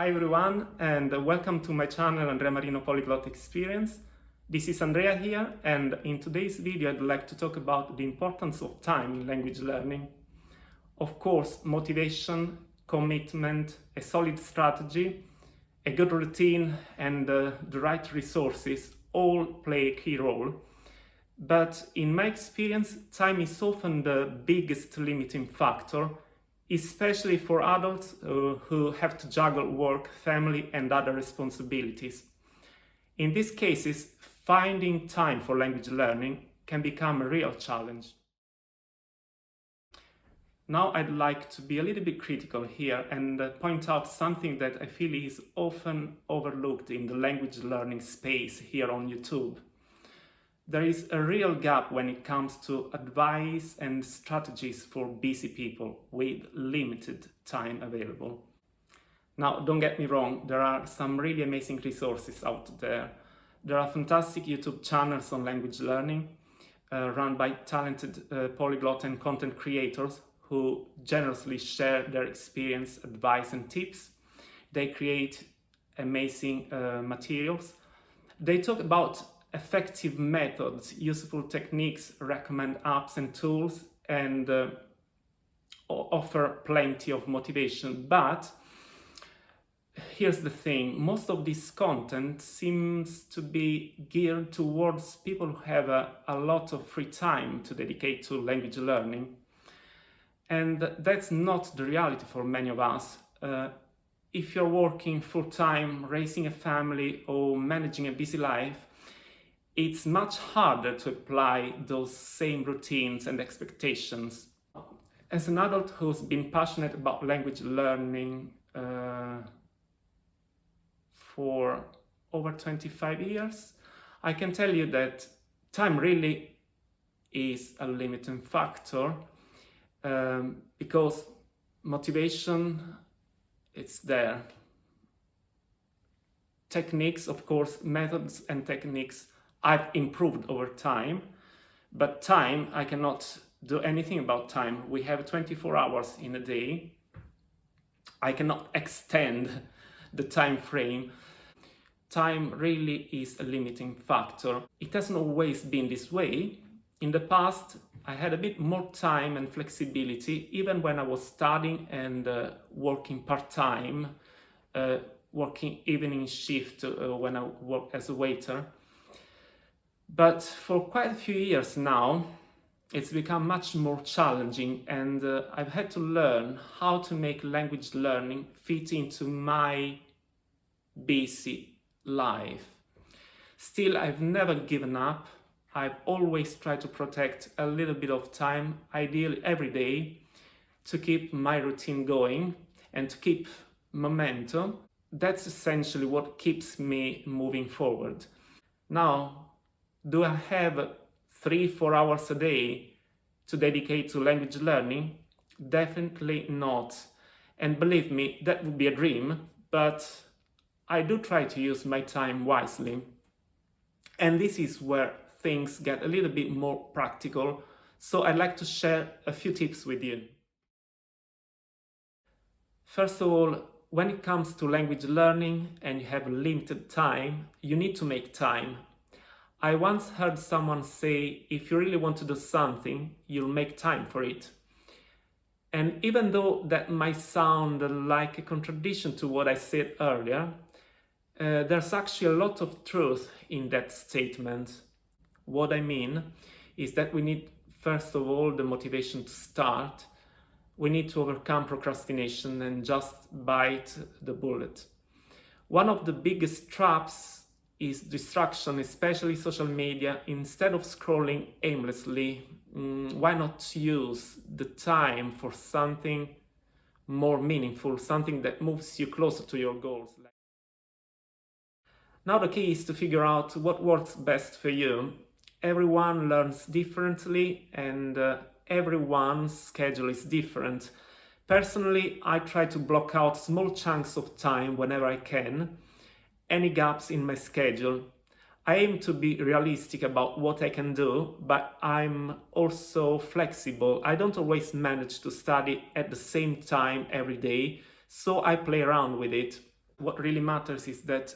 Hi everyone, and welcome to my channel Andrea Marino Polyglot Experience. This is Andrea here, and in today's video I'd like to talk about the importance of time in language learning. Of course, motivation, commitment, a solid strategy, a good routine, and the right resources all play a key role. But in my experience, time is often the biggest limiting factor, especially for adults who have to juggle work, family, and other responsibilities. In these cases, finding time for language learning can become a real challenge. Now I'd like to be a little bit critical here and point out something that I feel is often overlooked in the language learning space here on YouTube. There is a real gap when it comes to advice and strategies for busy people with limited time available. Now, don't get me wrong, there are some really amazing resources out there. There are fantastic YouTube channels on language learning run by talented polyglot and content creators who generously share their experience, advice, and tips. They create amazing materials. They talk about effective methods, useful techniques, recommend apps and tools, and offer plenty of motivation. But here's the thing, most of this content seems to be geared towards people who have a lot of free time to dedicate to language learning. And that's not the reality for many of us. If you're working full-time, raising a family, or managing a busy life, it's much harder to apply those same routines and expectations. As an adult who's been passionate about language learning for over 25 years, I can tell you that time really is a limiting factor because motivation, it's there. Techniques, of course, methods and techniques I've improved over time, but time, I cannot do anything about time. We have 24 hours in a day. I cannot extend the time frame. Time really is a limiting factor. It hasn't always been this way. In the past, I had a bit more time and flexibility, even when I was studying and working part-time, working evening shift when I worked as a waiter. But for quite a few years now, it's become much more challenging, and I've had to learn how to make language learning fit into my busy life. Still, I've never given up. I've always tried to protect a little bit of time, ideally every day, to keep my routine going and to keep momentum. That's essentially what keeps me moving forward. Now, do I have 3-4 hours a day to dedicate to language learning? Definitely not. And believe me, that would be a dream, but I do try to use my time wisely. And this is where things get a little bit more practical, so I'd like to share a few tips with you. First of all, when it comes to language learning and you have limited time, you need to make time. I once heard someone say, if you really want to do something, you'll make time for it. And even though that might sound like a contradiction to what I said earlier, there's actually a lot of truth in that statement. What I mean is that we need, first of all, the motivation to start. We need to overcome procrastination and just bite the bullet. One of the biggest traps is distraction, especially social media. Instead of scrolling aimlessly, why not use the time for something more meaningful, something that moves you closer to your goals? Now the key is to figure out what works best for you. Everyone learns differently and everyone's schedule is different. Personally, I try to block out small chunks of time whenever I can. Any gaps in my schedule. I aim to be realistic about what I can do, but I'm also flexible. I don't always manage to study at the same time every day, so I play around with it. what really matters is that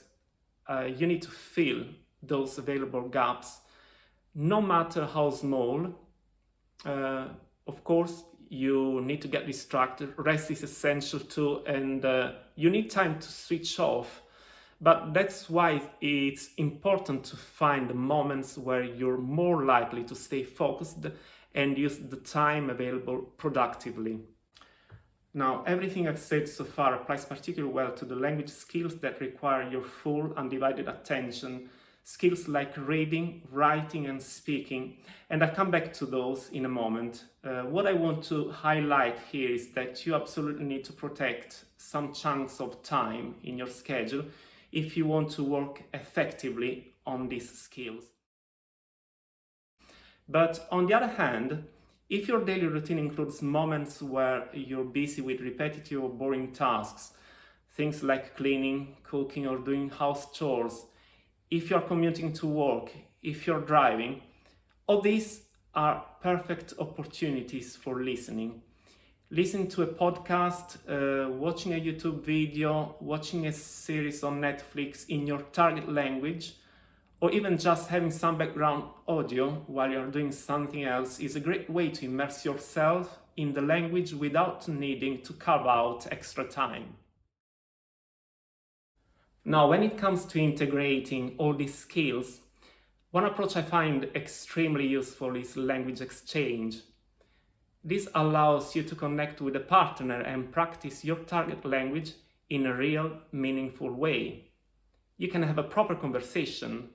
you need to fill those available gaps, no matter how small. Of course, you need to get distracted. Rest is essential too, and you need time to switch off. But that's why it's important to find the moments where you're more likely to stay focused and use the time available productively. Now, everything I've said so far applies particularly well to the language skills that require your full, undivided attention. Skills like reading, writing, and speaking, and I'll come back to those in a moment. What I want to highlight here is that you absolutely need to protect some chunks of time in your schedule if you want to work effectively on these skills. But on the other hand, if your daily routine includes moments where you're busy with repetitive or boring tasks, things like cleaning, cooking, or doing house chores, if you're commuting to work, if you're driving, all these are perfect opportunities for listening. Listening to a podcast, watching a YouTube video, watching a series on Netflix in your target language, or even just having some background audio while you're doing something else is a great way to immerse yourself in the language without needing to carve out extra time. Now, when it comes to integrating all these skills, one approach I find extremely useful is language exchange. This allows you to connect with a partner and practice your target language in a real, meaningful way. You can have a proper conversation,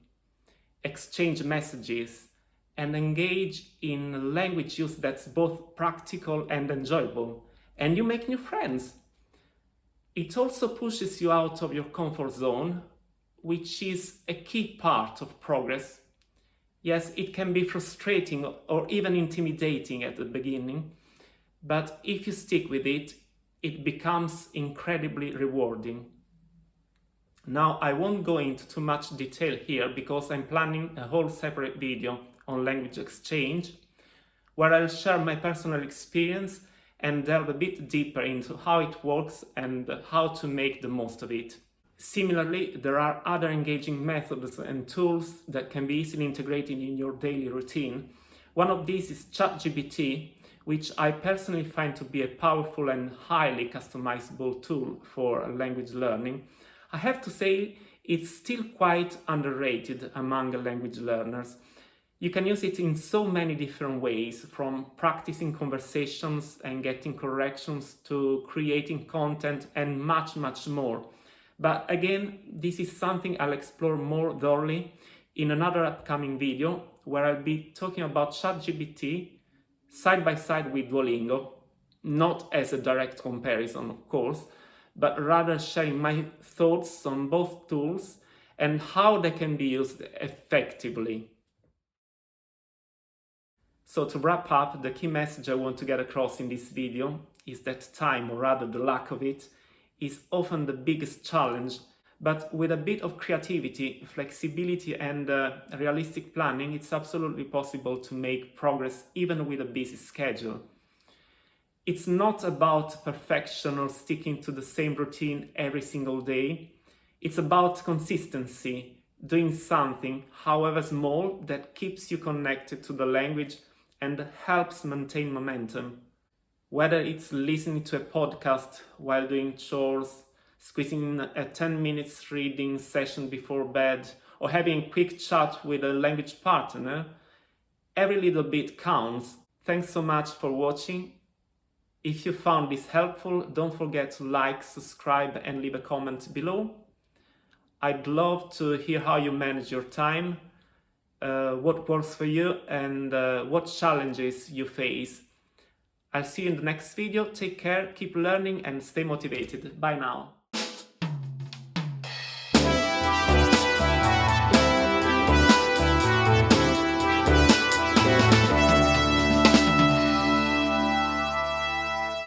exchange messages, and engage in language use that's both practical and enjoyable, and you make new friends. It also pushes you out of your comfort zone, which is a key part of progress. Yes, it can be frustrating or even intimidating at the beginning, but if you stick with it, it becomes incredibly rewarding. Now, I won't go into too much detail here because I'm planning a whole separate video on language exchange, where I'll share my personal experience and delve a bit deeper into how it works and how to make the most of it. Similarly, there are other engaging methods and tools that can be easily integrated in your daily routine. One of these is ChatGPT, which I personally find to be a powerful and highly customizable tool for language learning. I have to say, it's still quite underrated among language learners. You can use it in so many different ways, from practicing conversations and getting corrections to creating content and much, much more. But again, this is something I'll explore more thoroughly in another upcoming video where I'll be talking about ChatGPT side by side with Duolingo, not as a direct comparison, of course, but rather sharing my thoughts on both tools and how they can be used effectively. So to wrap up, the key message I want to get across in this video is that time, or rather the lack of it, is often the biggest challenge, but with a bit of creativity, flexibility and realistic planning, it's absolutely possible to make progress even with a busy schedule. It's not about perfection or sticking to the same routine every single day. It's about consistency, doing something, however small, that keeps you connected to the language and helps maintain momentum. Whether it's listening to a podcast while doing chores, squeezing in a 10 minutes reading session before bed, or having a quick chat with a language partner, every little bit counts. Thanks so much for watching. If you found this helpful, don't forget to like, subscribe, and leave a comment below. I'd love to hear how you manage your time, what works for you, and what challenges you face. I'll see you in the next video. Take care, keep learning, and stay motivated. Bye now.